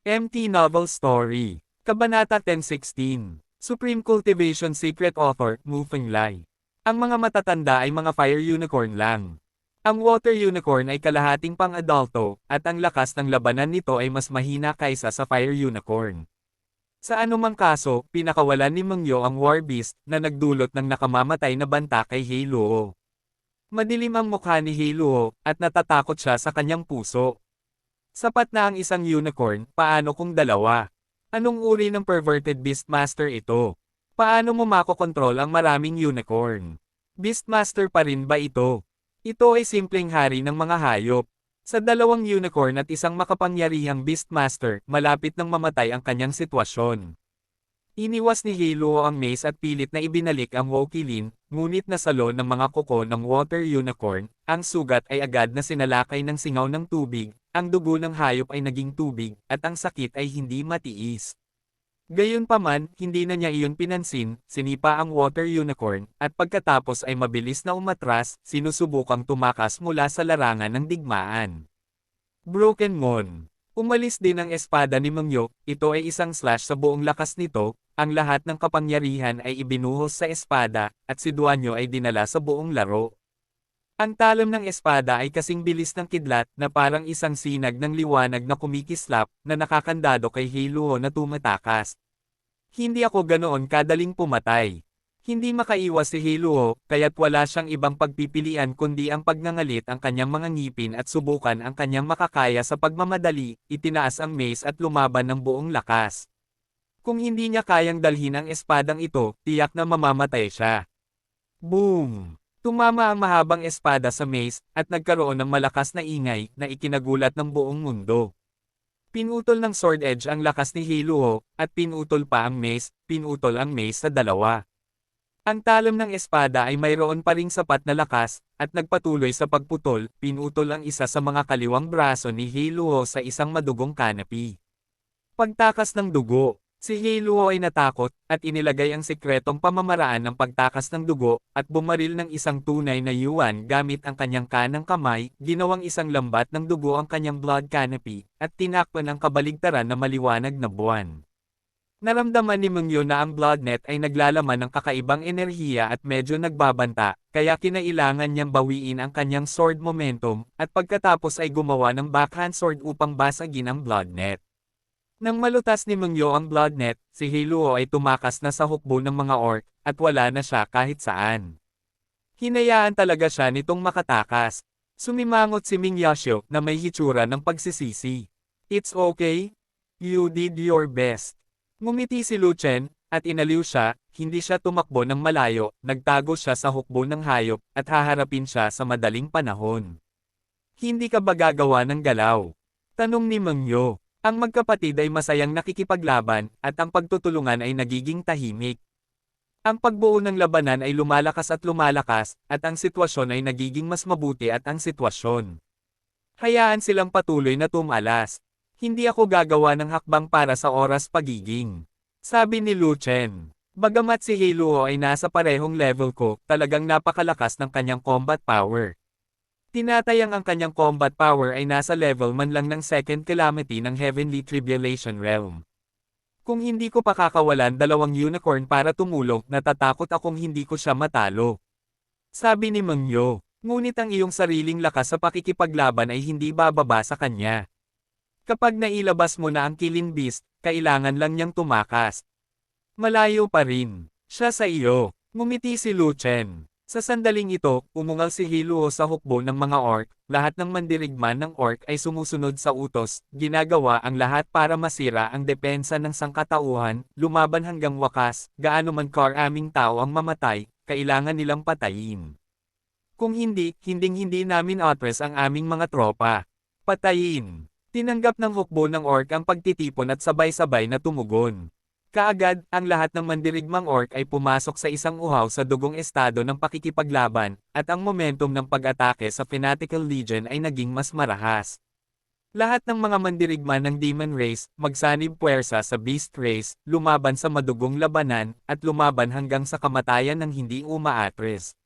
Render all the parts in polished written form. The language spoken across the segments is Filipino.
MT Novel Story. Kabanata 1016. Supreme Cultivation Secret Author, Mu Fenglai. Ang mga matatanda ay mga fire unicorn lang. Ang water unicorn ay kalahating pang-adulto, at ang lakas ng labanan nito ay mas mahina kaysa sa fire unicorn. Sa anumang kaso, pinakawalan ni Mengyo ang war beast na nagdulot ng nakamamatay na banta kay Hei Luo. Madilim ang mukha ni Hei Luo, at natatakot siya sa kanyang puso. Sapat na ang isang unicorn, paano kung dalawa? Anong uri ng perverted beastmaster ito? Paano mo makokontrol ang maraming unicorn? Beastmaster pa rin ba ito? Ito ay simpleng hari ng mga hayop. Sa dalawang unicorn at isang makapangyarihang beastmaster, malapit nang mamatay ang kanyang sitwasyon. Iniwas ni Hei Luo ang mace at pilit na ibinalik ang Wokilin, ngunit nasalo ng mga kuko ng water unicorn, ang sugat ay agad na sinalakay ng singaw ng tubig, ang dugo ng hayop ay naging tubig, at ang sakit ay hindi matiis. Gayunpaman, hindi na niya iyon pinansin, sinipa ang water unicorn, at pagkatapos ay mabilis na umatras, sinusubukang tumakas mula sa larangan ng digmaan. Broken Mon. Umalis din ang espada ni Mengyo, ito ay isang slash sa buong lakas nito, ang lahat ng kapangyarihan ay ibinuhos sa espada, at si Duanyo ay dinala sa buong laro. Ang talam ng espada ay kasing bilis ng kidlat na parang isang sinag ng liwanag na kumikislap na nakakandado kay Hei Luo na tumatakas. Hindi ako ganoon kadaling pumatay. Hindi makaiwas si Hei Luo, kaya't wala siyang ibang pagpipilian kundi ang pagngangalit ang kanyang mga ngipin at subukan ang kanyang makakaya sa pagmamadali, itinaas ang mace at lumaban ng buong lakas. Kung hindi niya kayang dalhin ang espadang ito, tiyak na mamamatay siya. Boom! Tumama ang mahabang espada sa mace, at nagkaroon ng malakas na ingay na ikinagulat ng buong mundo. Pinutol ng sword edge ang lakas ni Hei Luo, at pinutol pa ang mace sa dalawa. Ang talam ng espada ay mayroon pa ring sapat na lakas, at nagpatuloy sa pagputol, pinutol ang isa sa mga kaliwang braso ni Hei Luo sa isang madugong kanapi. Pagtakas ng dugo. Si Hei Luo ay natakot, at inilagay ang sikretong pamamaraan ng pagtakas ng dugo, at bumaril ng isang tunay na yuan gamit ang kanyang kanang kamay, ginawang isang lambat ng dugo ang kanyang blood canopy, at tinakpan ang kabaligtaran na maliwanag na buwan. Naramdaman ni Mengyo na ang blood net ay naglalaman ng kakaibang enerhiya at medyo nagbabanta, kaya kinailangan niyang bawiin ang kanyang sword momentum, at pagkatapos ay gumawa ng backhand sword upang basagin ang blood net. Nang malutas ni Mengyo ang blood net, si Hei Luo ay tumakas na sa hukbo ng mga orc, at wala na siya kahit saan. Hinayaan talaga siya nitong makatakas. Sumimangot si Ming Yashio na may hitsura ng pagsisisi. It's okay. You did your best. Ngumiti si Lu Chen, at inaliw siya, hindi siya tumakbo ng malayo, nagtago siya sa hukbo ng hayop, at haharapin siya sa madaling panahon. Hindi ka ba gagawa ng galaw? Tanong ni Mengyo. Ang magkapatid ay masayang nakikipaglaban, at ang pagtutulungan ay nagiging tahimik. Ang pagbuo ng labanan ay lumalakas, at ang sitwasyon ay nagiging mas mabuti at ang sitwasyon. Hayaan silang patuloy na tumalas. Hindi ako gagawa ng hakbang para sa oras pagiging. Sabi ni Lu Chen. Bagamat si Hei Luo ay nasa parehong level ko, talagang napakalakas ng kanyang combat power. Tinatayang ang kanyang combat power ay nasa level man lang ng second calamity ng Heavenly Tribulation Realm. Kung hindi ko pakakawalan dalawang unicorn para tumulong, natatakot akong hindi ko siya matalo. Sabi ni Mengyo. Ngunit ang iyong sariling lakas sa pakikipaglaban ay hindi bababa sa kanya. Kapag nailabas mo na ang Killing Beast, kailangan lang niyang tumakas. Malayo pa rin. Siya sa iyo. Ngumiti si Lu Chen. Sa sandaling ito, umungal si Hei Luo sa hukbo ng mga orc, lahat ng mandirigman ng orc ay sumusunod sa utos, ginagawa ang lahat para masira ang depensa ng sangkatauhan, lumaban hanggang wakas, gaano man karaming tao ang mamatay, kailangan nilang patayin. Kung hindi, hinding-hindi namin address ang aming mga tropa. Patayin. Tinanggap ng hukbo ng orc ang pagtitipon at sabay-sabay na tumugon. Kaagad, ang lahat ng mandirigmang orc ay pumasok sa isang uhaw sa dugong estado ng pakikipaglaban, at ang momentum ng pag-atake sa Fanatical Legion ay naging mas marahas. Lahat ng mga mandirigma ng Demon Race, magsanib puwersa sa Beast Race, lumaban sa madugong labanan, at lumaban hanggang sa kamatayan ng hindi umaatres.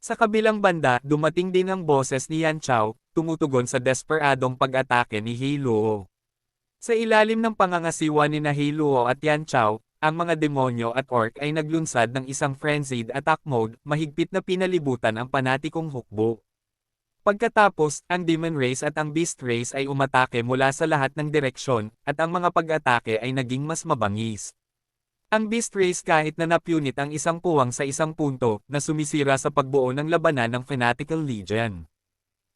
Sa kabilang banda, dumating din ang boses ni Yan Chao, tumutugon sa desperadong pag-atake ni Hei Luo. Sa ilalim ng pangangasiwa ni Heluo at Yan Chao, ang mga demonyo at orc ay naglunsad ng isang frenzied attack mode, mahigpit na pinalibutan ang panatikong hukbo. Pagkatapos, ang Demon Race at ang Beast Race ay umatake mula sa lahat ng direksyon, at ang mga pag-atake ay naging mas mabangis. Ang Beast Race kahit na napunit ang isang puwang sa isang punto, na sumisira sa pagbuo ng labanan ng Fanatical Legion.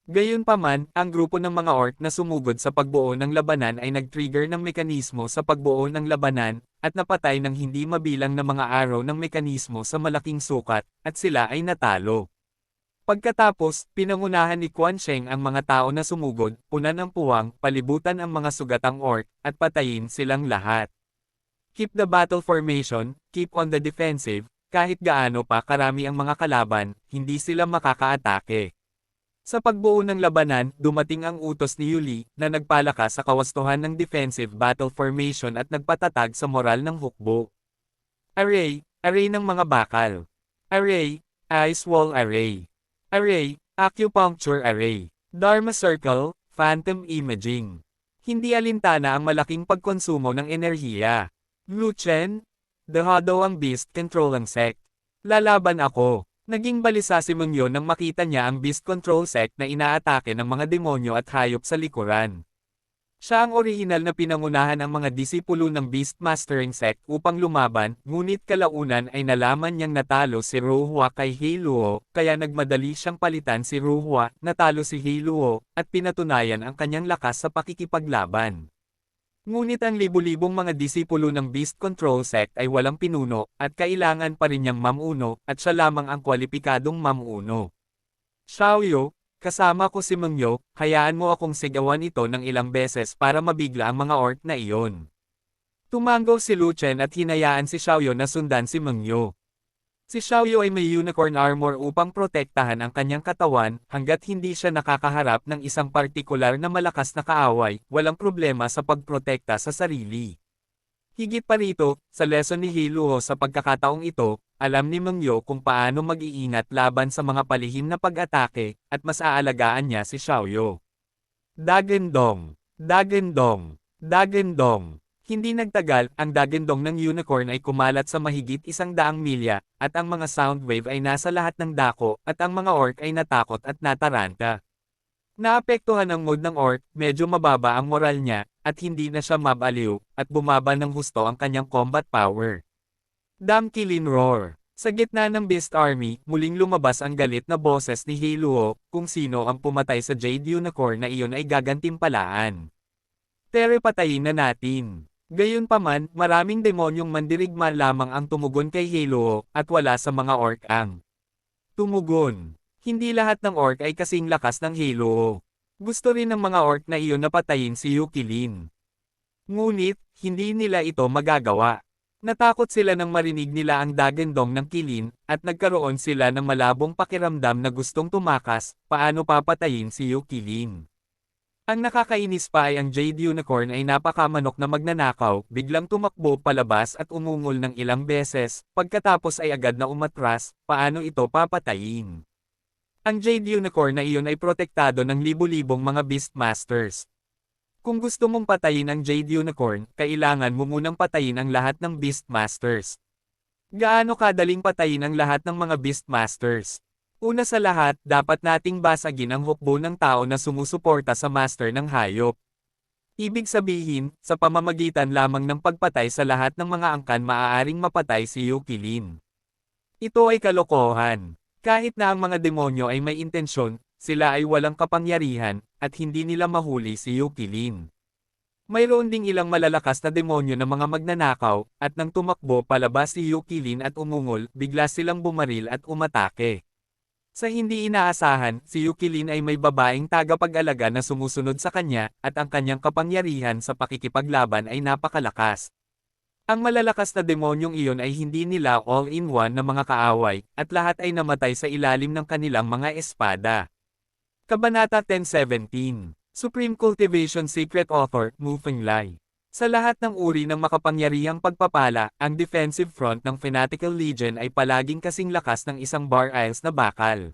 Gayunpaman, ang grupo ng mga orc na sumugod sa pagbuo ng labanan ay nag-trigger ng mekanismo sa pagbuo ng labanan, at napatay ng hindi mabilang na mga araw ng mekanismo sa malaking sukat, at sila ay natalo. Pagkatapos, pinangunahan ni Quan Sheng ang mga tao na sumugod, punan ang puwang, palibutan ang mga sugatang orc, at patayin silang lahat. Keep the battle formation, keep on the defensive, kahit gaano pa karami ang mga kalaban, hindi sila makakaatake. Sa pagbuo ng labanan, dumating ang utos ni Yuli, na nagpalakas sa kawastuhan ng defensive battle formation at nagpatatag sa moral ng hukbo. Array, array ng mga bakal. Array, ice wall array. Array, acupuncture array. Dharma circle, phantom imaging. Hindi alintana ang malaking pagkonsumo ng enerhiya. Luchen, Dehado ang beast control ang sect. Lalaban ako. Naging balisa si Mungyo nang makita niya ang Beast Control Sect na inaatake ng mga demonyo at hayop sa likuran. Siya ang orihinal na pinangunahan ang mga disipulo ng Beast Mastering Sect upang lumaban, ngunit kalaunan ay nalaman niyang natalo si Ruhua kay Heluo, kaya nagmadali siyang palitan si Ruhua, natalo si Heluo, at pinatunayan ang kanyang lakas sa pakikipaglaban. Ngunit ang libu-libong mga disipulo ng Beast Control Sect ay walang pinuno, at kailangan pa rin niyang mamuno, at siya lamang ang kwalipikadong mamuno. Xiaoyu, kasama ko si Mengyo, hayaan mo akong sigawan ito ng ilang beses para mabigla ang mga orc na iyon. Tumango si Lu Chen at hinayaan si Xiaoyu na sundan si Mengyo. Si Xiaoyu ay may unicorn armor upang protektahan ang kanyang katawan, hanggat hindi siya nakakaharap ng isang partikular na malakas na kaaway, walang problema sa pagprotekta sa sarili. Higit pa rito, sa lesson ni Heluo sa pagkakataong ito, alam ni Mengyo kung paano mag-iingat laban sa mga palihim na pag-atake, at mas aalagaan niya si Xiaoyu. Dagendong, Dagendong, Dagendong. Hindi nagtagal, ang dagendong ng unicorn ay kumalat sa mahigit 100 milya, at ang mga sound wave ay nasa lahat ng dako, at ang mga orc ay natakot at nataranta. Naapektuhan ang mood ng orc, medyo mababa ang moral niya, at hindi na siya mabaliw, at bumaba ng husto ang kanyang combat power. Damkilin Roar. Sa gitna ng Beast Army, muling lumabas ang galit na boses ni Heluo, kung sino ang pumatay sa Jade Unicorn na iyon ay gagantimpalaan. Tere patayin na natin. Gayunpaman, maraming demonyong mandirigma lamang ang tumugon kay Heluo, at wala sa mga orc ang tumugon. Hindi lahat ng orc ay kasing lakas ng Heluo. Gusto rin ng mga orc na iyon na patayin si Yukilin. Ngunit, hindi nila ito magagawa. Natakot sila nang marinig nila ang dagendong ng kilin, at nagkaroon sila ng malabong pakiramdam na gustong tumakas, paano papatayin si Yukilin. Ang nakakainis pa ay ang Jade Unicorn ay napakamanok na magnanakaw, biglang tumakbo palabas at umungol ng ilang beses, pagkatapos ay agad na umatras, paano ito papatayin? Ang Jade Unicorn na iyon ay protektado ng libu-libong mga Beastmasters. Kung gusto mong patayin ang Jade Unicorn, kailangan mo munang patayin ang lahat ng Beastmasters. Gaano kadaling patayin ang lahat ng mga Beastmasters? Una sa lahat, dapat nating basagin ang hukbo ng tao na sumusuporta sa master ng hayop. Ibig sabihin, sa pamamagitan lamang ng pagpatay sa lahat ng mga angkan maaaring mapatay si Yukilin. Ito ay kalokohan. Kahit na ang mga demonyo ay may intensyon, sila ay walang kapangyarihan, at hindi nila mahuli si Yukilin. Mayroon ding ilang malalakas na demonyo na mga magnanakaw, at nang tumakbo palabas si Yukilin at umungol, bigla silang bumaril at umatake. Sa hindi inaasahan, si Yukilin ay may babaeng tagapag-alaga na sumusunod sa kanya, at ang kanyang kapangyarihan sa pakikipaglaban ay napakalakas. Ang malalakas na demonyong iyon ay hindi nila all-in-one na mga kaaway, at lahat ay namatay sa ilalim ng kanilang mga espada. Kabanata 10:17. Supreme Cultivation Secret Author, Mu Fenglai. Sa lahat ng uri ng makapangyarihang pagpapala, ang defensive front ng Fanatical Legion ay palaging kasing lakas ng isang Bar Isles na bakal.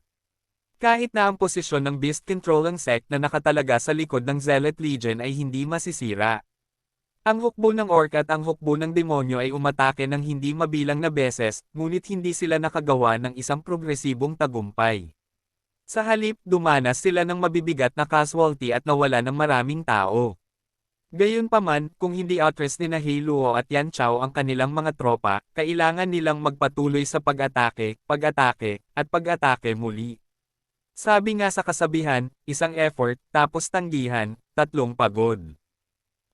Kahit na ang posisyon ng Beast Control ang sect na nakatalaga sa likod ng Zealot Legion ay hindi masisira. Ang hukbo ng orc at ang hukbo ng demonyo ay umatake ng hindi mabilang na beses, ngunit hindi sila nakagawa ng isang progresibong tagumpay. Sa halip, dumanas sila ng mabibigat na casualty at nawala ng maraming tao. Gayunpaman, kung hindi address ni Heluo at Yan Chao ang kanilang mga tropa, kailangan nilang magpatuloy sa pag-atake, at pag-atake muli. Sabi nga sa kasabihan, isang effort, tapos tanggihan, tatlong pagod.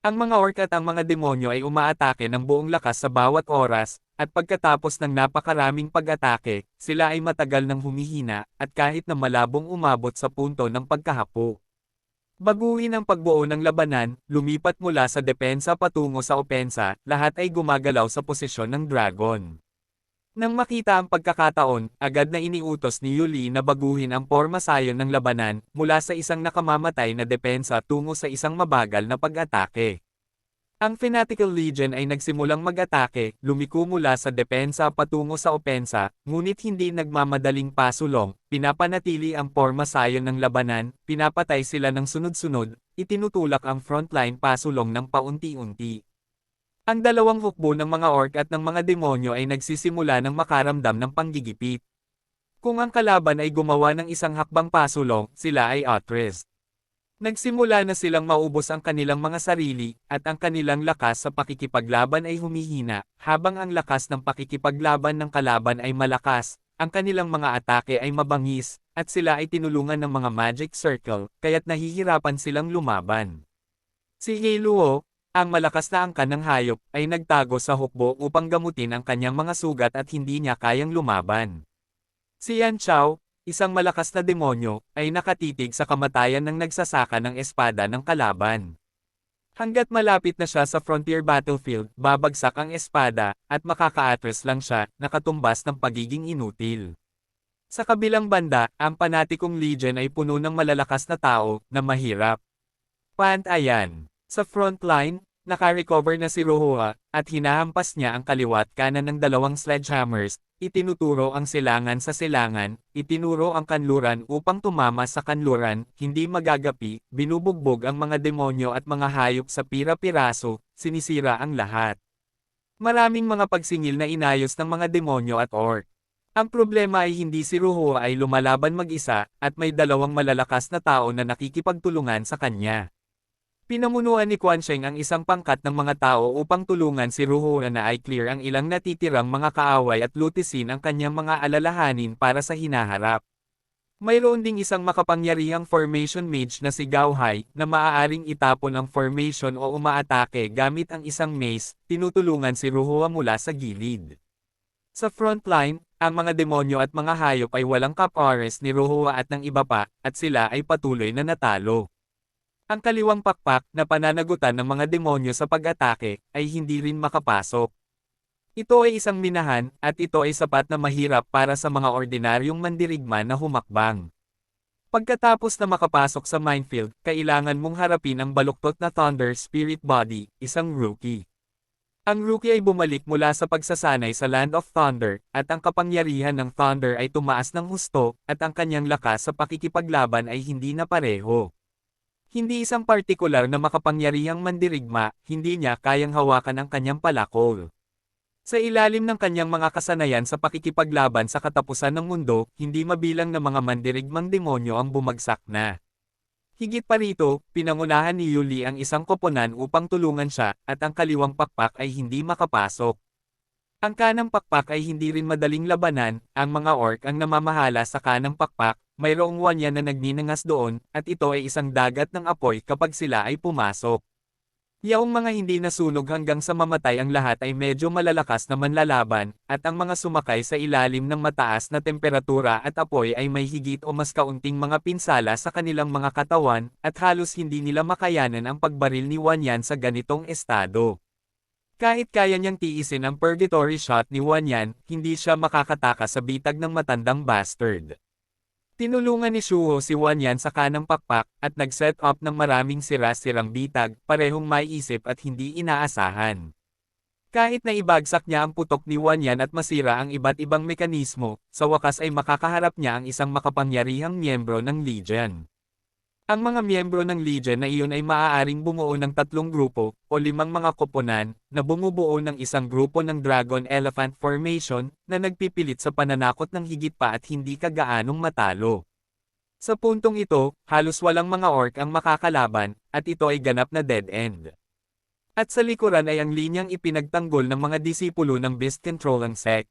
Ang mga orc at ang mga demonyo ay umaatake ng buong lakas sa bawat oras, at pagkatapos ng napakaraming pag-atake, sila ay matagal nang humihina, at kahit na malabong umabot sa punto ng pagkahapo. Baguhin ang pagbuo ng labanan, lumipat mula sa depensa patungo sa opensa, lahat ay gumagalaw sa posisyon ng dragon. Nang makita ang pagkakataon, agad na iniutos ni Yuli na baguhin ang pormasayon ng labanan, mula sa isang nakamamatay na depensa tungo sa isang mabagal na pag-atake. Ang Fanatical Legion ay nagsimulang mag-atake, lumiko mula sa depensa patungo sa opensa, ngunit hindi nagmamadaling pasulong, pinapanatili ang pormasayon ng labanan, pinapatay sila ng sunod-sunod, itinutulak ang frontline pasulong ng paunti-unti. Ang dalawang hukbo ng mga orc at ng mga demonyo ay nagsisimula ng makaramdam ng panggigipit. Kung ang kalaban ay gumawa ng isang hakbang pasulong, sila ay at-risk. Nagsimula na silang maubos ang kanilang mga sarili, at ang kanilang lakas sa pakikipaglaban ay humihina, habang ang lakas ng pakikipaglaban ng kalaban ay malakas, ang kanilang mga atake ay mabangis, at sila ay tinulungan ng mga magic circle, kaya't nahihirapan silang lumaban. Si Heluo, ang malakas na angkan ng hayop, ay nagtago sa hukbo upang gamutin ang kanyang mga sugat at hindi niya kayang lumaban. Si Yan Chao, isang malakas na demonyo, ay nakatitig sa kamatayan ng nagsasaka ng espada ng kalaban. Hanggat malapit na siya sa frontier battlefield, babagsak ang espada, at makaka-atras lang siya, nakatumbas ng pagiging inutil. Sa kabilang banda, ang panatikong legion ay puno ng malalakas na tao, na mahirap. Pantayan. Sa frontline, naka-recover na si Rohua, at hinahampas niya ang kaliwat kanan ng dalawang sledgehammers, itinuturo ang silangan sa silangan, itinuro ang kanluran upang tumama sa kanluran, hindi magagapi, binubugbog ang mga demonyo at mga hayop sa pira-piraso, sinisira ang lahat. Maraming mga pagsingil na inayos ng mga demonyo at orc. Ang problema ay hindi si Rohua ay lumalaban mag-isa, at may dalawang malalakas na tao na nakikipagtulungan sa kanya. Pinamunuan ni Quan Sheng ang isang pangkat ng mga tao upang tulungan si Rohua na i-clear ang ilang natitirang mga kaaway at lutisin ang kanyang mga alalahanin para sa hinaharap. Mayroon ding isang makapangyarihang formation mage na si Gao Hai na maaaring itapon ang formation o umaatake gamit ang isang mace, tinutulungan si Rohua mula sa gilid. Sa frontline, ang mga demonyo at mga hayop ay walang kapores ni Rohua at ng iba pa, at sila ay patuloy na natalo. Ang kaliwang pakpak na pananagutan ng mga demonyo sa pag-atake ay hindi rin makapasok. Ito ay isang minahan, at ito ay sapat na mahirap para sa mga ordinaryong mandirigma na humakbang. Pagkatapos na makapasok sa minefield, kailangan mong harapin ang baluktot na Thunder Spirit Body, isang rookie. Ang rookie ay bumalik mula sa pagsasanay sa Land of Thunder, at ang kapangyarihan ng Thunder ay tumaas ng husto, at ang kanyang lakas sa pakikipaglaban ay hindi na pareho. Hindi isang partikular na makapangyarihang mandirigma, hindi niya kayang hawakan ang kanyang palakol. Sa ilalim ng kanyang mga kasanayan sa pakikipaglaban sa katapusan ng mundo, hindi mabilang na mga mandirigmang demonyo ang bumagsak na. Higit pa rito, pinangunahan ni Yuli ang isang koponan upang tulungan siya, at ang kaliwang pakpak ay hindi makapasok. Ang kanang pakpak ay hindi rin madaling labanan, ang mga orc ang namamahala sa kanang pakpak, mayroong wanya na nagninangas doon, at ito ay isang dagat ng apoy kapag sila ay pumasok. Yaong mga hindi nasunog hanggang sa mamatay ang lahat ay medyo malalakas na manlalaban, at ang mga sumakay sa ilalim ng mataas na temperatura at apoy ay may higit o mas kaunting mga pinsala sa kanilang mga katawan, at halos hindi nila makayanan ang pagbaril ni Wanyan sa ganitong estado. Kahit kaya niyang tiisin ang purgatory shot ni Wanyan, hindi siya makakataka sa bitag ng matandang bastard. Tinulungan ni Shuho si Wanyan sa kanang pakpak, at nag-set up ng maraming sira-sirang bitag, parehong may isip at hindi inaasahan. Kahit na ibagsak niya ang putok ni Wanyan at masira ang iba't ibang mekanismo, sa wakas ay makakaharap niya ang isang makapangyarihang miyembro ng Legion. Ang mga miyembro ng Legion na iyon ay maaaring bumuo ng 3 grupo o 5 mga koponan na bumubuo ng isang grupo ng Dragon Elephant Formation na nagpipilit sa pananakot ng higit pa at hindi kagaanong matalo. Sa puntong ito, halos walang mga orc ang makakalaban, at ito ay ganap na dead end. At sa likuran ay ang linyang ipinagtanggol ng mga disipulo ng Beast Controlling Sect.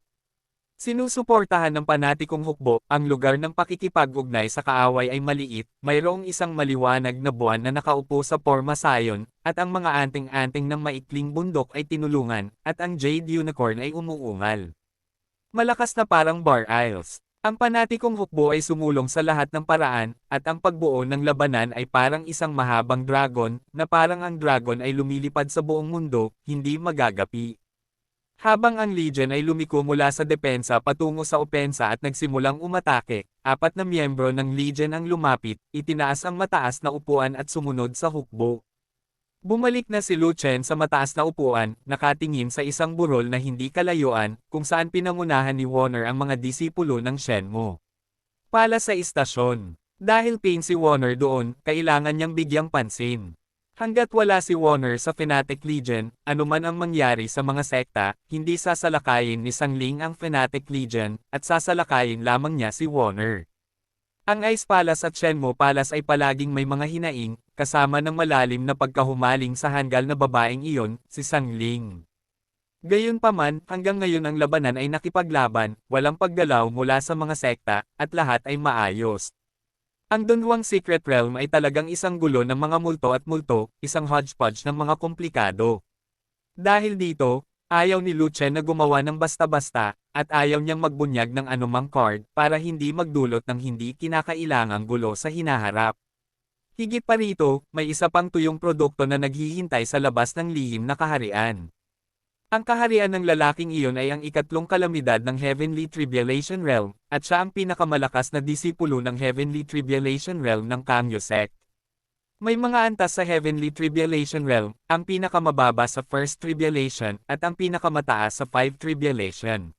Sinusuportahan ng panatikong hukbo, ang lugar ng pakikipag-ugnay sa kaaway ay maliit, mayroong isang maliwanag na buwan na nakaupo sa Porma Sion, at ang mga anting-anting ng maikling bundok ay tinulungan, at ang Jade Unicorn ay umuungal. Malakas na parang Bar Isles. Ang panatikong hukbo ay sumulong sa lahat ng paraan, at ang pagbuo ng labanan ay parang isang mahabang dragon, na parang ang dragon ay lumilipad sa buong mundo, hindi magagapi. Habang ang Legion ay lumiko mula sa depensa patungo sa opensa at nagsimulang umatake, 4 na miyembro ng Legion ang lumapit, itinaas ang mataas na upuan at sumunod sa hukbo. Bumalik na si Lu Chen sa mataas na upuan, nakatingin sa isang burol na hindi kalayuan, kung saan pinangunahan ni Warner ang mga disipulo ng Shenmue. Pala sa istasyon. Dahil pain si Warner doon, kailangan niyang bigyang pansin. Hanggat wala si Warner sa Fnatic Legion, anuman ang mangyari sa mga sekta, hindi sasalakayin ni Sangling ang Fnatic Legion, at sasalakayin lamang niya si Warner. Ang Ice Palace at Shenmue Palace ay palaging may mga hinaing, kasama ng malalim na pagkahumaling sa hanggal na babaeng iyon, si Sangling. Gayunpaman, hanggang ngayon ang labanan ay nakipaglaban, walang paggalaw mula sa mga sekta, at lahat ay maayos. Ang Dunhuang Secret Realm ay talagang isang gulo ng mga multo at multo, isang hodgepodge ng mga komplikado. Dahil dito, ayaw ni Lu Chen na gumawa ng basta-basta, at ayaw niyang magbunyag ng anumang card para hindi magdulot ng hindi kinakailangang gulo sa hinaharap. Higit pa rito, may isa pang tuyong produkto na naghihintay sa labas ng lihim na kaharian. Ang kaharian ng lalaking iyon ay ang ikatlong kalamidad ng Heavenly Tribulation Realm, at siya ang pinakamalakas na disipulo ng Heavenly Tribulation Realm ng Kangyo Sect. May mga antas sa Heavenly Tribulation Realm, ang pinakamababa sa First Tribulation, at ang pinakamataas sa 5 Tribulation.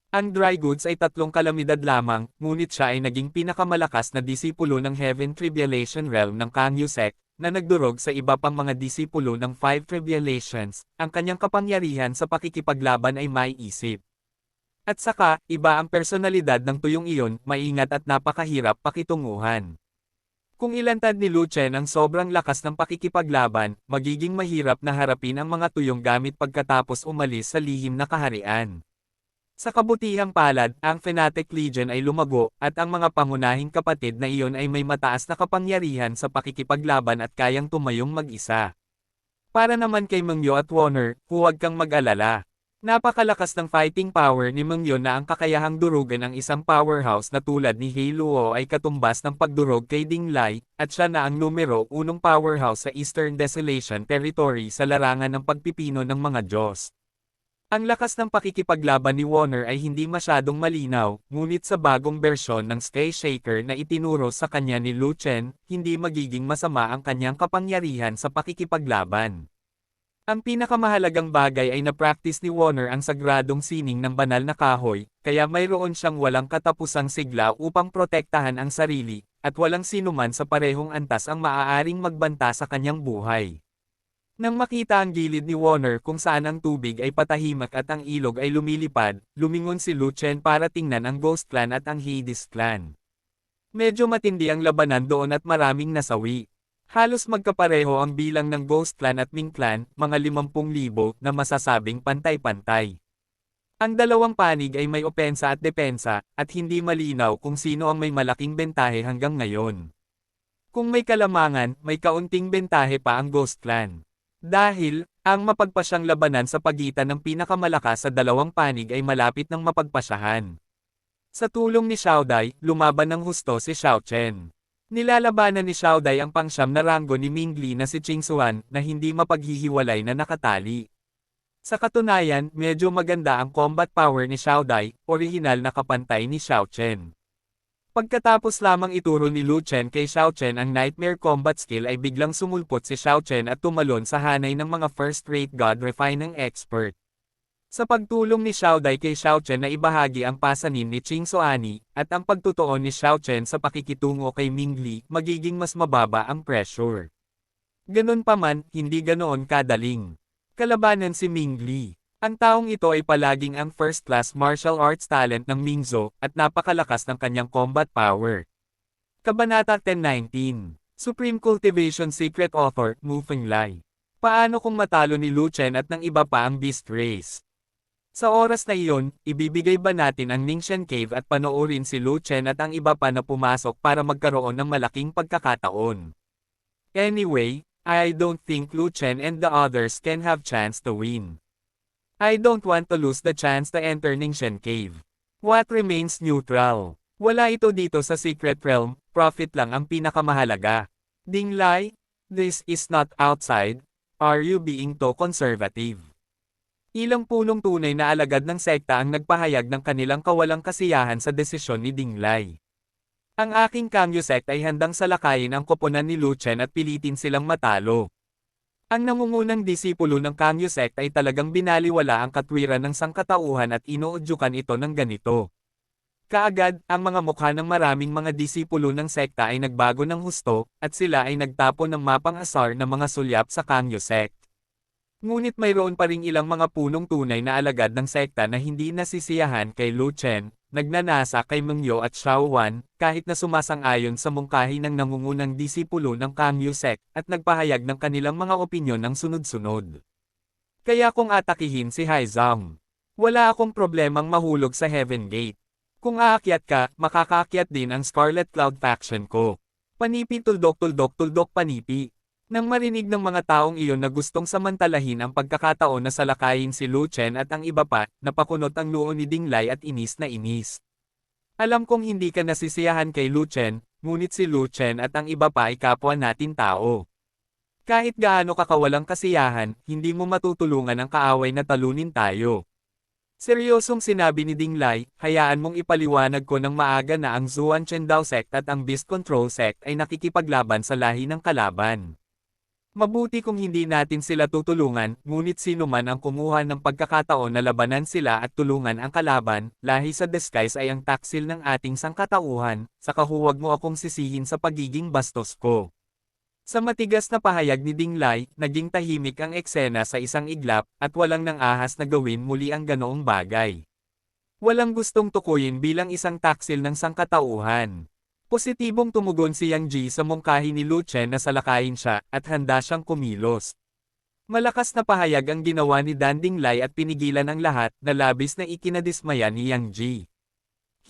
Ang Dry Goods ay 3 kalamidad lamang, ngunit siya ay naging pinakamalakas na disipulo ng Heaven Tribulation Realm ng Kangyo Sect, na nagdurog sa iba pang mga disipulo ng 5 Tribulations, ang kanyang kapangyarihan sa pakikipaglaban ay maiisip. At saka, iba ang personalidad ng tuyong iyon, maingat at napakahirap pakitunguhan. Kung ilantad ni Lu Chen ang sobrang lakas ng pakikipaglaban, magiging mahirap na harapin ang mga tuyong gamit pagkatapos umalis sa lihim na kaharian. Sa kabutihang palad, ang Fnatic Legion ay lumago, at ang mga pangunahing kapatid na iyon ay may mataas na kapangyarihan sa pakikipaglaban at kayang tumayong mag-isa. Para naman kay Mengyo at Warner, huwag kang mag-alala. Napakalakas ng fighting power ni Mengyo na ang kakayahang durugan ang isang powerhouse na tulad ni He Luo ay katumbas ng pagdurog kay Ding Lai, at siya na ang numero 1 powerhouse sa Eastern Desolation Territory sa larangan ng pagpipino ng mga Diyos. Ang lakas ng pakikipaglaban ni Warner ay hindi masyadong malinaw, ngunit sa bagong bersyon ng Sky Shaker na itinuro sa kanya ni Lu Chen, hindi magiging masama ang kanyang kapangyarihan sa pakikipaglaban. Ang pinakamahalagang bagay ay na-practice ni Warner ang sagradong sining ng banal na kahoy, kaya mayroon siyang walang katapusang sigla upang protektahan ang sarili, at walang sinuman sa parehong antas ang maaaring magbanta sa kanyang buhay. Nang makita ang gilid ni Warner kung saan ang tubig ay patahimik at ang ilog ay lumilipad, lumingon si Lu Chen para tingnan ang Ghost Clan at ang Hades Clan. Medyo matindi ang labanan doon at maraming nasawi. Halos magkapareho ang bilang ng Ghost Clan at Ming Clan, mga 50,000 na masasabing pantay-pantay. Ang dalawang panig ay may opensa at depensa, at hindi malinaw kung sino ang may malaking bentahe hanggang ngayon. Kung may kalamangan, may kaunting bentahe pa ang Ghost Clan. Dahil, ang mapagpasyang labanan sa pagitan ng pinakamalakas sa dalawang panig ay malapit ng mapagpasyahan. Sa tulong ni Xiao Dai, lumaban ng husto si Xiao Chen. Nilalabanan ni Xiao Dai ang pangsyam na ranggo ni Ming Li na si Qing Xuan na hindi mapaghihiwalay na nakatali. Sa katunayan, medyo maganda ang combat power ni Xiao Dai, orihinal na kapantay ni Xiao Chen. Pagkatapos lamang ituro ni Lu Chen kay Xiao Chen ang Nightmare Combat Skill ay biglang sumulpot si Xiao Chen at tumalon sa hanay ng mga first-rate God Refining Expert. Sa pagtulong ni Xiao Dai kay Xiao Chen na ibahagi ang pasanin ni Qing Xuani, at ang pagtutuon ni Xiao Chen sa pakikitungo kay Ming Li, magiging mas mababa ang pressure. Ganun pa man, hindi ganoon kadaling kalabanan si Ming Li. Ang taong ito ay palaging ang first-class martial arts talent ng Mingzhou, at napakalakas ng kanyang combat power. Kabanata 1019. Supreme Cultivation Secret Author, Mu Fenglai. Paano kung matalo ni Lu Chen at ng iba pa ang Beast Race? Sa oras na iyon, ibibigay ba natin ang Ningxian Cave at panoorin si Lu Chen at ang iba pa na pumasok para magkaroon ng malaking pagkakataon? Anyway, I don't think Lu Chen and the others can have chance to win. I don't want to lose the chance to enter Ningxian Cave. What remains neutral? Wala ito dito sa Secret Realm, profit lang ang pinakamahalaga. Ding Lai, this is not outside. Are you being too conservative? Ilang punong tunay na alagad ng sekta ang nagpahayag ng kanilang kawalang kasiyahan sa desisyon ni Ding Lai. Ang aking Kangyo sect ay handang salakayin ang koponan ni Lu Chen at pilitin silang matalo. Ang nangungunang disipulo ng Kangyo sect ay talagang binaliwala ang katwiran ng sangkatauhan at inuudyukan ito ng ganito. Kaagad, ang mga mukha ng maraming mga disipulo ng sekta ay nagbago ng husto, at sila ay nagtapon ng mapang-asar na mga sulyap sa Kangyo sect. Ngunit mayroon pa ring ilang mga punong tunay na alagad ng sekta na hindi nasisiyahan kay Lu Chen, nagnanasa kay Meng Yo at Xiao Wan, kahit na sumasang-ayon sa mungkahi ng nangungunang disipulo ng Kangyo sect, at nagpahayag ng kanilang mga opinyon ng sunod-sunod. Kaya kung atakihin si Haizong, wala akong problemang mahulog sa Heaven Gate. Kung aakyat ka, makakaakyat din ang Scarlet Cloud faction ko. Panipi tuldok panipi. Nang marinig ng mga taong iyon na gustong samantalahin ang pagkakataon na salakayin si Lu Chen at ang iba pa, napakunot ang noo ni Ding Lai at inis na inis. Alam kong hindi ka nasisiyahan kay Lu Chen, ngunit si Lu Chen at ang iba pa ay kapwa natin tao. Kahit gaano kakawalang kasiyahan, hindi mo matutulungan ang kaaway na talunin tayo. Seryosong sinabi ni Ding Lai, hayaan mong ipaliwanag ko ng maaga na ang Zuan Chen Dao sect at ang Beast Control sect ay nakikipaglaban sa lahi ng kalaban. Mabuti kung hindi natin sila tutulungan, ngunit sino man ang kumuha ng pagkakataon na labanan sila at tulungan ang kalaban, lahi sa disguise ay ang taksil ng ating sangkatauhan, saka huwag mo akong sisihin sa pagiging bastos ko. Sa matigas na pahayag ni Ding Lai, naging tahimik ang eksena sa isang iglap, at walang nang ahas na gawin muli ang ganoong bagay. Walang gustong tukuyin bilang isang taksil ng sangkatauhan. Positibong tumugon si Yang Ji sa mungkahi ni Lu Chen na salakayin siya, at handa siyang kumilos. Malakas na pahayag ang ginawa ni Dan Ding Lai at pinigilan ang lahat, na labis na ikinadismaya ni Yang Ji.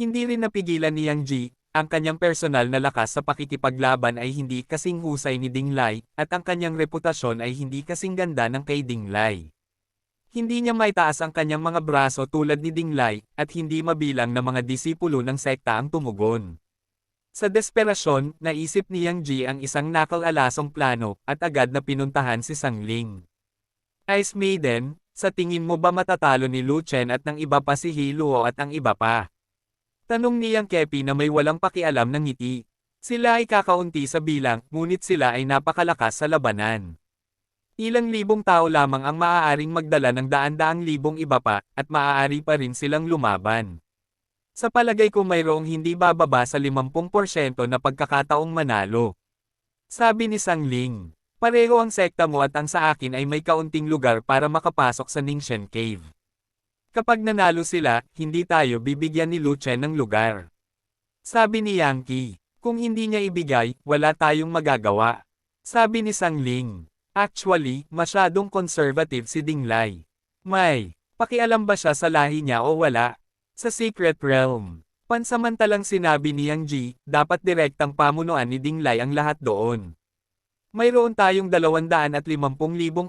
Hindi rin napigilan ni Yang Ji, ang kanyang personal na lakas sa pakikipaglaban ay hindi kasing husay ni Ding Lai, at ang kanyang reputasyon ay hindi kasing ganda ng kay Ding Lai. Hindi niya maitaas ang kanyang mga braso tulad ni Ding Lai, at hindi mabilang na mga disipulo ng sekta ang tumugon. Sa desperasyon, naisip ni Yang Ji ang isang nakal-alasong plano, at agad na pinuntahan si Sang Ling. Ice Maiden, sa tingin mo ba matatalo ni Lu Chen at ng iba pa si He Luo at ang iba pa? Tanong ni Yang Kepi na may walang pakialam ng ngiti. Sila ay kakaunti sa bilang, ngunit sila ay napakalakas sa labanan. Ilang libong tao lamang ang maaaring magdala ng daan-daang libong iba pa, at maaari pa rin silang lumaban. Sa palagay ko mayroong hindi bababa sa 50% na pagkakataong manalo. Sabi ni Sang Ling, pareho ang sekta mo at ang sa akin ay may kaunting lugar para makapasok sa Ningxian Cave. Kapag nanalo sila, hindi tayo bibigyan ni Lu Chen ng lugar. Sabi ni Yang Qi, kung hindi niya ibigay, wala tayong magagawa. Sabi ni Sang Ling, actually, masyadong conservative si Ding Lai. May pakialam ba siya sa lahi niya o wala? Sa Secret Realm, pansamantalang sinabi ni Yang Ji, dapat direktang pamunuan ni Ding Lai ang lahat doon. Mayroon tayong 250,000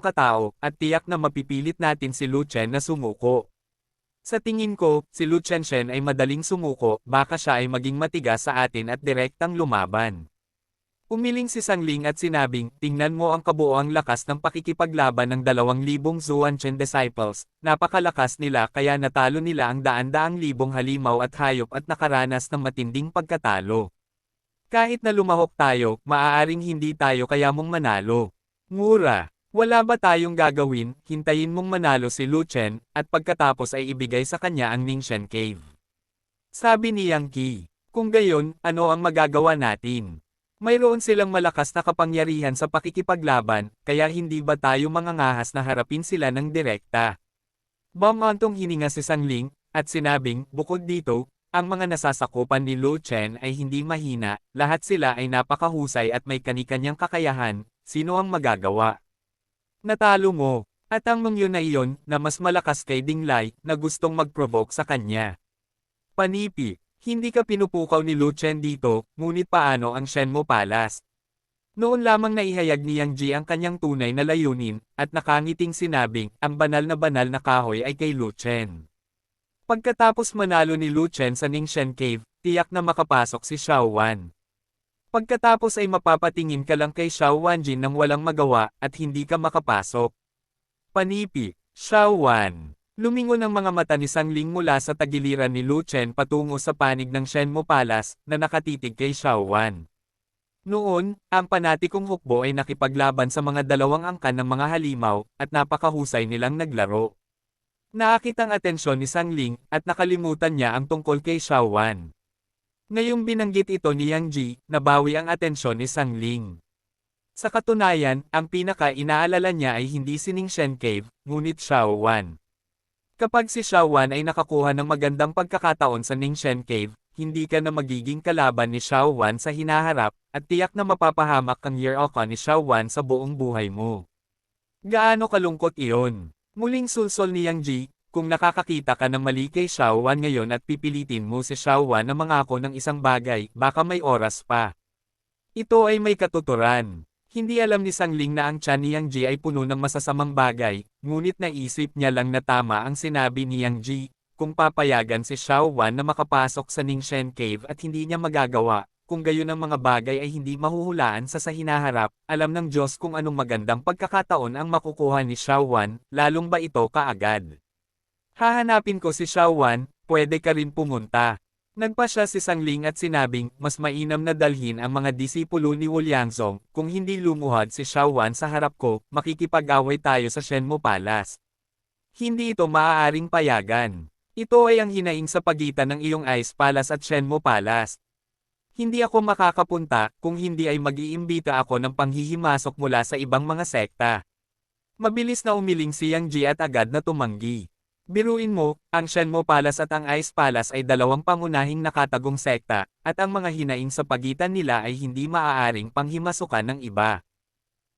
katao, at tiyak na mapipilit natin si Lu Chen na sumuko. Sa tingin ko, si Lu Chen ay madaling sumuko, baka siya ay maging matigas sa atin at direktang lumaban. Umiling si Sang Ling at sinabing, tingnan mo ang kabuoang lakas ng pakikipaglaban ng 2,000 Zuan Chen disciples, napakalakas nila kaya natalo nila ang daan-daang libong halimaw at hayop at nakaranas ng matinding pagkatalo. Kahit na lumahok tayo, maaaring hindi tayo kaya mong manalo. Mura. Wala ba tayong gagawin, hintayin mong manalo si Lu Chen, at pagkatapos ay ibigay sa kanya ang Ningxian Cave. Sabi ni Yang Qi, kung gayon, ano ang magagawa natin? Mayroon silang malakas na kapangyarihan sa pakikipaglaban, kaya hindi ba tayo mangangahas na harapin sila ng direkta? Bumantong hininga si Sangling, at sinabing, bukod dito, ang mga nasasakupan ni Lu Chen ay hindi mahina, lahat sila ay napakahusay at may kanikanyang kakayahan, sino ang magagawa? Natalo mo, at ang mangyo na iyon, na mas malakas kay Dinglai, na gustong mag-provoke sa kanya. Panipi, hindi ka pinupukaw ni Lu Chen dito, ngunit paano ang Shenmo Palace? Noon lamang naihayag ni Yang Ji ang kanyang tunay na layunin, at nakangiting sinabing, ang banal na kahoy ay kay Lu Chen. Pagkatapos manalo ni Lu Chen sa Ningxian Cave, tiyak na makapasok si Xiao Wan. Pagkatapos ay mapapatingin ka lang kay Xiao Wanjin nang walang magawa, at hindi ka makapasok. Panipi, Xiao Wan. Lumingon ang mga mata ni Sangling mula sa tagiliran ni Lu Chen patungo sa panig ng Shenmo Palace, na nakatitig kay Xiao Wan. Noon, ang panatikong hukbo ay nakipaglaban sa mga dalawang angkan ng mga halimaw, at napakahusay nilang naglaro. Naakit ang atensyon ni Sangling, at nakalimutan niya ang tungkol kay Xiao Wan. Ngayong binanggit ito ni Yang Ji, nabawi ang atensyon ni Sangling. Sa katunayan, ang pinaka-inaalala niya ay hindi si Ningxian Cave, ngunit Xiao Wan. Kapag si Xiao Wan ay nakakuha ng magandang pagkakataon sa Ningxian Cave, hindi ka na magiging kalaban ni Xiao Wan sa hinaharap, at tiyak na mapapahamak ang Year Oko ni Xiao Wan sa buong buhay mo. Gaano kalungkot iyon? Muling sulsol ni Yang Ji, kung nakakakita ka ng mali kay Xiao Wan ngayon at pipilitin mo si Xiao Wan na mangako ng isang bagay, baka may oras pa. Ito ay may katuturan. Hindi alam ni Sangling na ang tiyan ni Yang Ji ay puno ng masasamang bagay, ngunit naisip niya lang na tama ang sinabi ni Yang Ji, kung papayagan si Xiao Wan na makapasok sa Ningxian Cave at hindi niya magagawa, kung gayon ang mga bagay ay hindi mahuhulaan sa hinaharap, alam ng Diyos kung anong magandang pagkakataon ang makukuha ni Xiao Wan, lalong ba ito kaagad. Hahanapin ko si Xiao Wan, pwede ka rin pumunta. Nagpa siya si Sangling at sinabing, mas mainam na dalhin ang mga disipulo ni Wuliangzong, kung hindi lumuhad si Xiao Wan sa harap ko, makikipag-away tayo sa Shenmo Palace. Hindi ito maaaring payagan. Ito ay ang hinaing sa pagitan ng iyong Ice Palace at Shenmo Palace. Hindi ako makakapunta, kung hindi ay mag-iimbita ako ng panghihimasok mula sa ibang mga sekta. Mabilis na umiling si Yang Ji at agad na tumanggi. Biruin mo, ang Shenmo Palace at ang Ice Palace ay dalawang pangunahing nakatagong sekta, at ang mga hinaing sa pagitan nila ay hindi maaaring panghimasukan ng iba.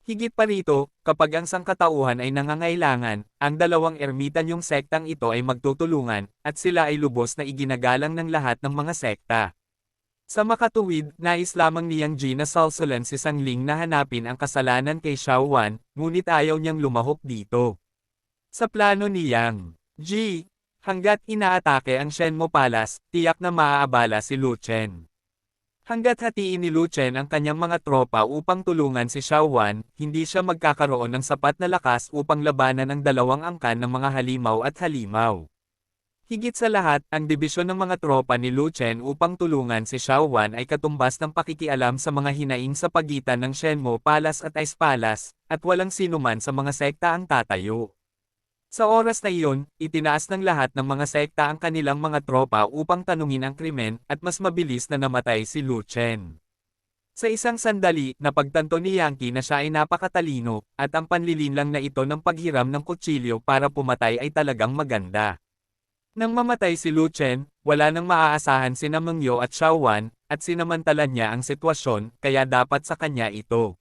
Higit pa rito, kapag ang sangkatauhan ay nangangailangan, ang dalawang ermitanyong sektang ito ay magtutulungan, at sila ay lubos na iginagalang ng lahat ng mga sekta. Sa makatuwid, nais lamang ni Yang Ji na salsulan si Sangling na hanapin ang kasalanan kay Xiao Wan, ngunit ayaw niyang lumahok dito. Sa plano ni Yang Ji, hanggat inaatake ang Shenmo Palace, tiyak na maaabala si Lu Chen. Hanggat hatiin ni Lu Chen ang kanyang mga tropa upang tulungan si Xiao Wan, hindi siya magkakaroon ng sapat na lakas upang labanan ang dalawang angkan ng mga halimaw at halimaw. Higit sa lahat, ang dibisyon ng mga tropa ni Lu Chen upang tulungan si Xiao Wan ay katumbas ng pakikialam sa mga hinaing sa pagitan ng Shenmo Palace at Ice Palace, at walang sinuman sa mga sekta ang tatayo. Sa oras na iyon, itinaas ng lahat ng mga sekta ang kanilang mga tropa upang tanungin ang krimen, at mas mabilis na namatay si Lu Chen. Sa isang sandali, napagtanto ni Yang Qi na siya ay napakatalino, at ang panlilinlang na ito ng paghiram ng kutsilyo para pumatay ay talagang maganda. Nang mamatay si Lu Chen, wala nang maaasahan sina Mengyo at Xiao Wan, at sinamantala niya ang sitwasyon, kaya dapat sa kanya ito.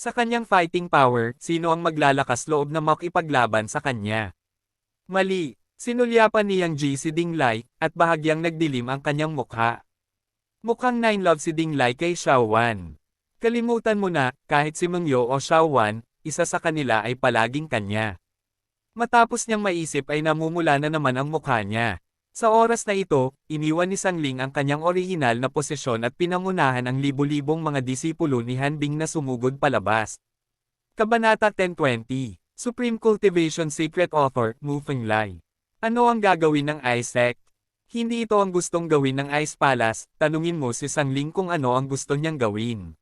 Sa kanyang fighting power, sino ang maglalakas loob na makipaglaban sa kanya? Mali, sinulyapan ni Yang Ji si Dinglai, at bahagyang nagdilim ang kanyang mukha. Mukhang nine love si Dinglai kay Xiao Wan. Kalimutan mo na, kahit si Mengyo o Xiao Wan, isa sa kanila ay palaging kanya. Matapos niyang maisip ay namumula na naman ang mukha niya. Sa oras na ito, iniwan ni Sangling ang kanyang orihinal na posisyon at pinangunahan ang libu-libong mga disipulo ni Han Bing na sumugod palabas. Kabanata 1020, Supreme Cultivation Secret Author, Mu Fenglai. Ano ang gagawin ng Ice Sect? Hindi ito ang gustong gawin ng Ice Palace, tanungin mo si Sangling kung ano ang gusto niyang gawin.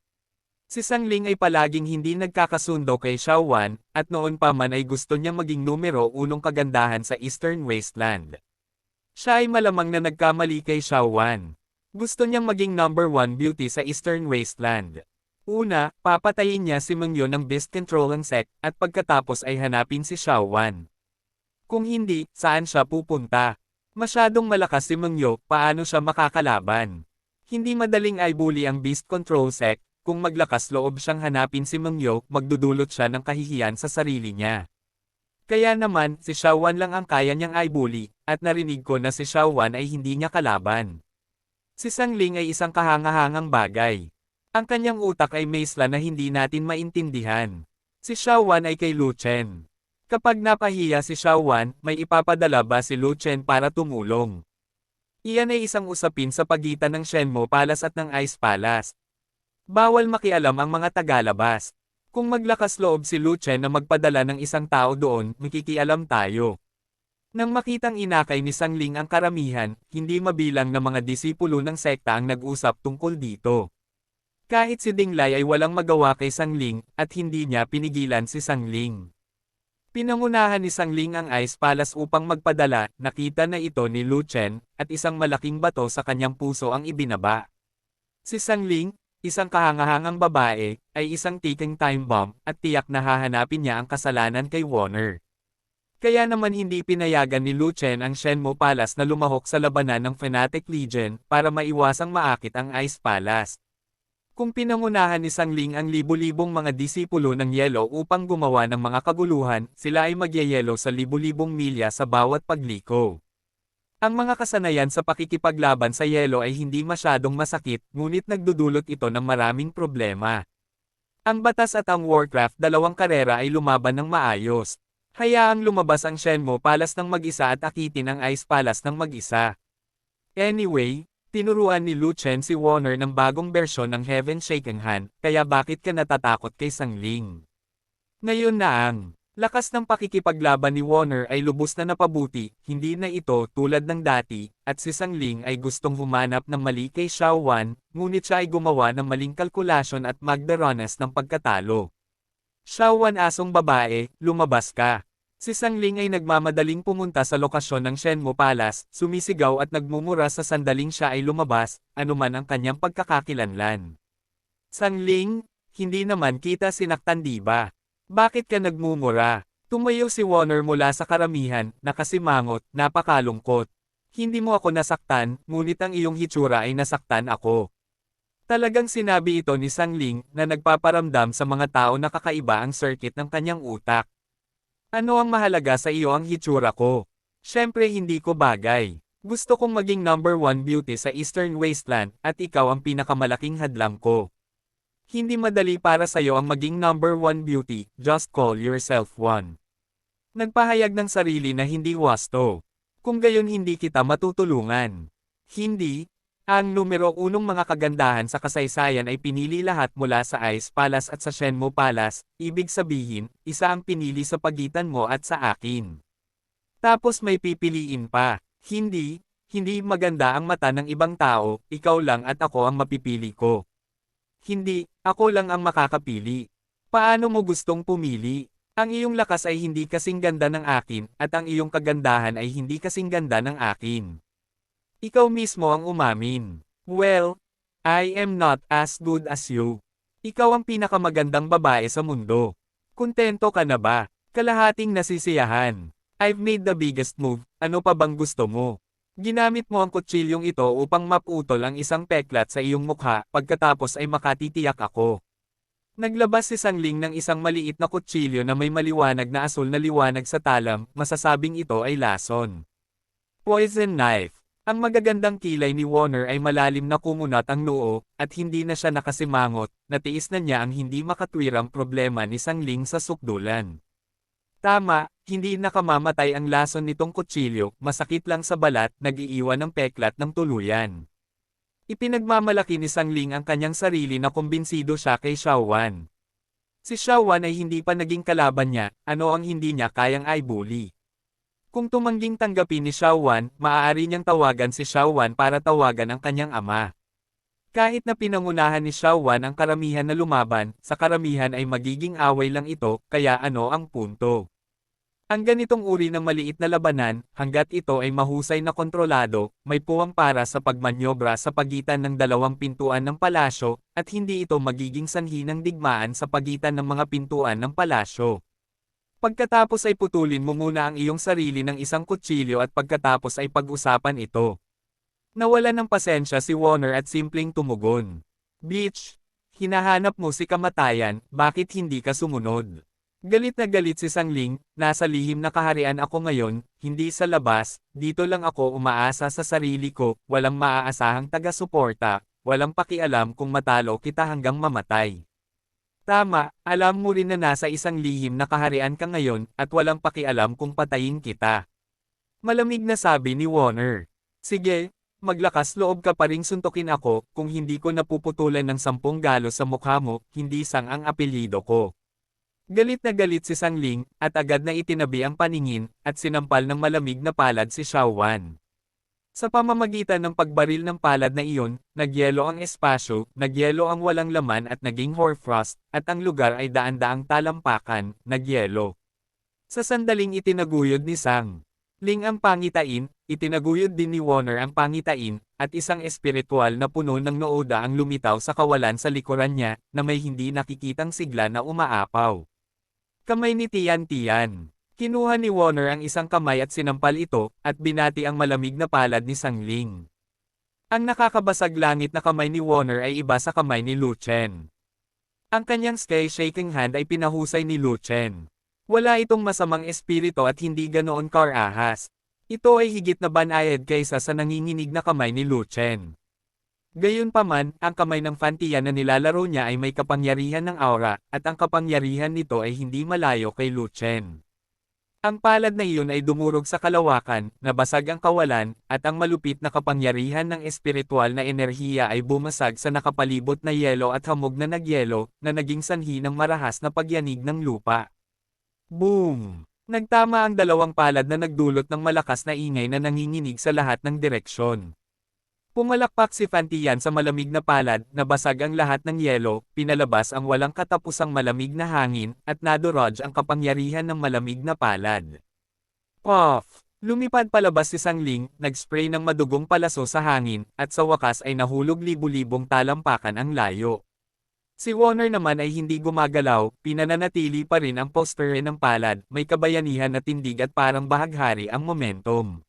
Si Sangling ay palaging hindi nagkakasundo kay Xiaowan, at noon pa man ay gusto niyang maging numero 1 kagandahan sa Eastern Wasteland. Siya ay malamang na nagkamali kay Xiaowan. Gusto niyang maging number 1 beauty sa Eastern Wasteland. Una, papatayin niya si Mengyo ng Beast Controlling Sect, at pagkatapos ay hanapin si Xiaowan. Kung hindi, saan siya pupunta? Masyadong malakas si Mengyo, paano siya makakalaban? Hindi madaling i-bully ang Beast Control Sect. Kung maglakas loob siyang hanapin si Mengyo, magdudulot siya ng kahihiyan sa sarili niya. Kaya naman, si Xiaowan lang ang kaya niyang i-bully, at narinig ko na si Xiaowan ay hindi niya kalaban. Si Sangling ay isang kahangahangang bagay. Ang kanyang utak ay maesla na hindi natin maintindihan. Si Xiaowan ay kay Lu Chen. Kapag napahiya si Xiaowan, may ipapadala ba si Lu Chen para tumulong? Iyan ay isang usapin sa pagitan ng Shenmue Palace at ng Ice Palace. Bawal makialam ang mga tagalabas. Kung maglakas loob si Lu Chen na magpadala ng isang tao doon, makikialam tayo. Nang makitang inakay ni Sangling ang karamihan, hindi mabilang na mga disipulo ng sekta ang nag-usap tungkol dito. Kahit si Dinglai ay walang magawa kay Sangling, at hindi niya pinigilan si Sangling. Pinangunahan ni Sangling ang Ice Palace upang magpadala, nakita na ito ni Lu Chen, at isang malaking bato sa kanyang puso ang ibinaba. Si Sangling, isang kahangahangang babae, ay isang ticking time bomb, at tiyak na hahanapin niya ang kasalanan kay Warner. Kaya naman hindi pinayagan ni Lu Chen ang Shenmue Palace na lumahok sa labanan ng Fnatic Legion, para maiwasang maakit ang Ice Palace. Kung pinangunahan ni Sangling ang libu-libong mga disipulo ng Yelo upang gumawa ng mga kaguluhan, sila ay magyayelo sa libu-libong milya sa bawat pagliko. Ang mga kasanayan sa pakikipaglaban sa Yelo ay hindi masyadong masakit, ngunit nagdudulot ito ng maraming problema. Ang batas at ang Warcraft dalawang karera ay lumaban ng maayos. Hayaang lumabas ang Shenmue Palace ng mag-isa at akitin ang Ice Palace ng mag-isa. Anyway, tinuruan ni Lu Chen si Warner ng bagong bersyon ng Heaven Shaking Hand, kaya bakit ka natatakot kay Sangling? Ngayon na ang lakas ng pakikipaglaban ni Warner ay lubos na napabuti, hindi na ito tulad ng dati, at si Sangling ay gustong humanap ng mali kay Xiaowan, ngunit siya ay gumawa ng maling kalkulasyon at magdaranas ng pagkatalo. Xiaowan asong babae, lumabas ka. Si Sangling ay nagmamadaling pumunta sa lokasyon ng Shenmue Palace, sumisigaw at nagmumura sa sandaling siya ay lumabas, anuman ang kanyang pagkakakilanlan. Sangling, hindi naman kita sinaktan diba? Bakit ka nagmumura? Tumayo si Warner mula sa karamihan, nakasimangot, napakalungkot. Hindi mo ako nasaktan, ngunit ang iyong hitsura ay nasaktan ako. Talagang sinabi ito ni Sangling, na nagpaparamdam sa mga tao na kakaiba ang circuit ng kanyang utak. Ano ang mahalaga sa iyo ang hitsura ko? Siyempre hindi ko bagay. Gusto kong maging number 1 beauty sa Eastern Wasteland, at ikaw ang pinakamalaking hadlang ko. Hindi madali para sa iyo ang maging number 1 beauty, just call yourself one. Nagpahayag ng sarili na hindi wasto. Kung gayon hindi kita matutulungan. Hindi. Ang numero 1 mga kagandahan sa kasaysayan ay pinili lahat mula sa Ice Palace at sa Shenmue Palace, ibig sabihin, isa ang pinili sa pagitan mo at sa akin. Tapos may pipiliin pa. Hindi maganda ang mata ng ibang tao, ikaw lang at ako ang mapipili ko. Hindi, ako lang ang makakapili. Paano mo gustong pumili? Ang iyong lakas ay hindi kasing ganda ng akin, at ang iyong kagandahan ay hindi kasing ganda ng akin. Ikaw mismo ang umamin. Well, I am not as good as you. Ikaw ang pinakamagandang babae sa mundo. Kontento ka na ba? Kalahating nasisiyahan. I've made the biggest move, ano pa bang gusto mo? Ginamit mo ang kutsilyong ito upang maputol ang isang peklat sa iyong mukha, pagkatapos ay makatitiyak ako. Naglabas si Sangling ng isang maliit na kutsilyo na may maliwanag na asul na liwanag sa talam, masasabing ito ay lason. Poison knife. Ang magagandang kilay ni Warner ay malalim na kumunat ang noo, at hindi na siya nakasimangot, natiis na niya ang hindi makatwirang problema ni Sangling sa sukdulan. Tama, hindi nakamamatay ang lason nitong kutsilyo, masakit lang sa balat, nag-iiwan ng peklat ng tuluyan. Ipinagmamalaki ni Sangling ang kanyang sarili na kumbinsido siya kay Xiaowan. Si Xiaowan ay hindi pa naging kalaban niya, ano ang hindi niya kayang i-bully. Kung tumangging tanggapin ni Xiaowan, maaari niyang tawagan si Xiaowan para tawagan ang kanyang ama. Kahit na pinangunahan ni Xiao Wan ang karamihan na lumaban, sa karamihan ay magiging away lang ito, kaya ano ang punto? Ang ganitong uri ng maliit na labanan, hanggat ito ay mahusay na kontrolado, may puwang para sa pagmanyobra sa pagitan ng dalawang pintuan ng palasyo, at hindi ito magiging sanhi ng digmaan sa pagitan ng mga pintuan ng palasyo. Pagkatapos ay putulin mo muna ang iyong sarili ng isang kutsilyo at pagkatapos ay pag-usapan ito. Nawala ng pasensya si Warner at simpleng tumugon. Bitch, hinahanap mo si kamatayan, bakit hindi ka sumunod? Galit na galit si Sangling, nasa lihim na kaharian ako ngayon, hindi sa labas, dito lang ako umaasa sa sarili ko, walang maaasahang taga-suporta, walang pakialam kung matalo kita hanggang mamatay. Tama, alam mo rin na nasa isang lihim na kaharian ka ngayon, at walang pakialam kung patayin kita. Malamig na sabi ni Warner. Sige, maglakas loob ka pa ring suntukin ako, kung hindi ko napuputulan ng 10 galo sa mukha mo, hindi Sang ang apelyido ko. Galit na galit si Sangling, at agad na itinabi ang paningin, at sinampal ng malamig na palad si Xiao Wan. Sa pamamagitan ng pagbaril ng palad na iyon, nagyelo ang espasyo, nagyelo ang walang laman at naging hoarfrost, at ang lugar ay daan-daang talampakan, nagyelo. Sa sandaling itinaguyod ni Sangling ang pangitain, itinaguyod din ni Warner ang pangitain, at isang espiritual na puno ng nooda ang lumitaw sa kawalan sa likuran niya, na may hindi nakikitang sigla na umaapaw. Kamay ni Tian. Kinuha ni Warner ang isang kamay at sinampal ito, at binati ang malamig na palad ni Sangling. Ang nakakabasag langit na kamay ni Warner ay iba sa kamay ni Lu Chen. Ang kanyang sky-shaking hand ay pinahusay ni Lu Chen. Wala itong masamang espiritu at hindi ganoon karahas. Ito ay higit na banayad kaysa sa nanginginig na kamay ni Lu Chen. Gayunpaman, ang kamay ng Fan Tian na nilalaro niya ay may kapangyarihan ng aura, at ang kapangyarihan nito ay hindi malayo kay Lu Chen. Ang palad na iyon ay dumurog sa kalawakan, nabasag ang kawalan, at ang malupit na kapangyarihan ng espiritual na enerhiya ay bumasag sa nakapalibot na yelo at hamog na nagyelo, na naging sanhi ng marahas na pagyanig ng lupa. Boom! Nagtama ang dalawang palad na nagdulot ng malakas na ingay na nanginginig sa lahat ng direksyon. Pumalakpak si Fan Tian sa malamig na palad, nabasag ang lahat ng yelo, pinalabas ang walang katapusang malamig na hangin, at nadurog ang kapangyarihan ng malamig na palad. Puff! Lumipad palabas si Sangling, nag-spray ng madugong palaso sa hangin, at sa wakas ay nahulog libu-libong talampakan ang layo. Si Warner naman ay hindi gumagalaw, pinananatili pa rin ang posture ng palad, may kabayanihan na tindig at parang bahaghari ang momentum.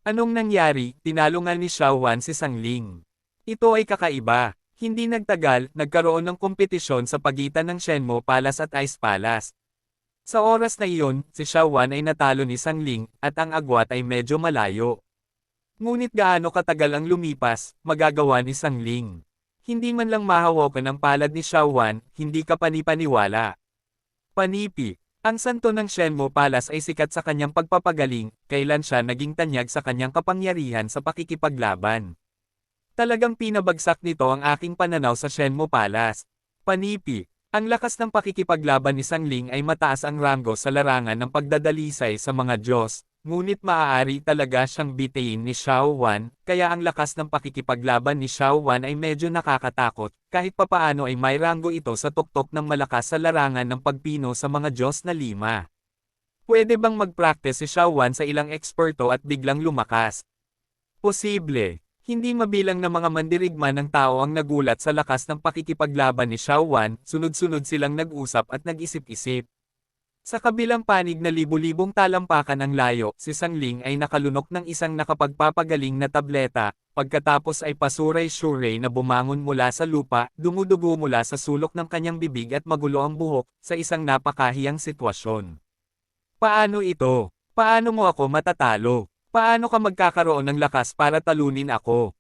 Anong nangyari? Tinalo nga ni Xiao Wan si Sangling. Ito ay kakaiba. Hindi nagtagal, nagkaroon ng kompetisyon sa pagitan ng Shenmue Palace at Ice Palace. Sa oras na iyon, si Xiao Wan ay natalo ni Sangling, at ang agwat ay medyo malayo. Ngunit gaano katagal ang lumipas, magagawa ni Sangling. Hindi man lang mahawakan ang palad ni Xiao Wan, hindi ka panipaniwala. Panipi. Ang santo ng Shenmue Palace ay sikat sa kanyang pagpapagaling, kailan siya naging tanyag sa kanyang kapangyarihan sa pakikipaglaban. Talagang pinabagsak nito ang aking pananaw sa Shenmue Palace. Panipi, ang lakas ng pakikipaglaban ni Sangling ay mataas ang ranggo sa larangan ng pagdadalisay sa mga Diyos, ngunit maaari talaga siyang bitayin ni Xiao Wan, kaya ang lakas ng pakikipaglaban ni Xiao Wan ay medyo nakakatakot, kahit papaano ay may ranggo ito sa tuktok ng malakas sa larangan ng pagpino sa mga Diyos na 5. Pwede bang mag-practice si Xiao Wan sa ilang eksperto at biglang lumakas? Posible. Hindi mabilang na mga mandirigma ng tao ang nagulat sa lakas ng pakikipaglaban ni Xiao Wan, sunod-sunod silang nag-usap at nag-isip-isip. Sa kabilang panig na libu-libong talampakan ang layo, si Sangling ay nakalunok ng isang nakapagpapagaling na tableta, pagkatapos ay pasuray-suray na bumangon mula sa lupa, dumudugo mula sa sulok ng kanyang bibig at magulo ang buhok, sa isang napakahiyang sitwasyon. Paano ito? Paano mo ako matatalo? Paano ka magkakaroon ng lakas para talunin ako?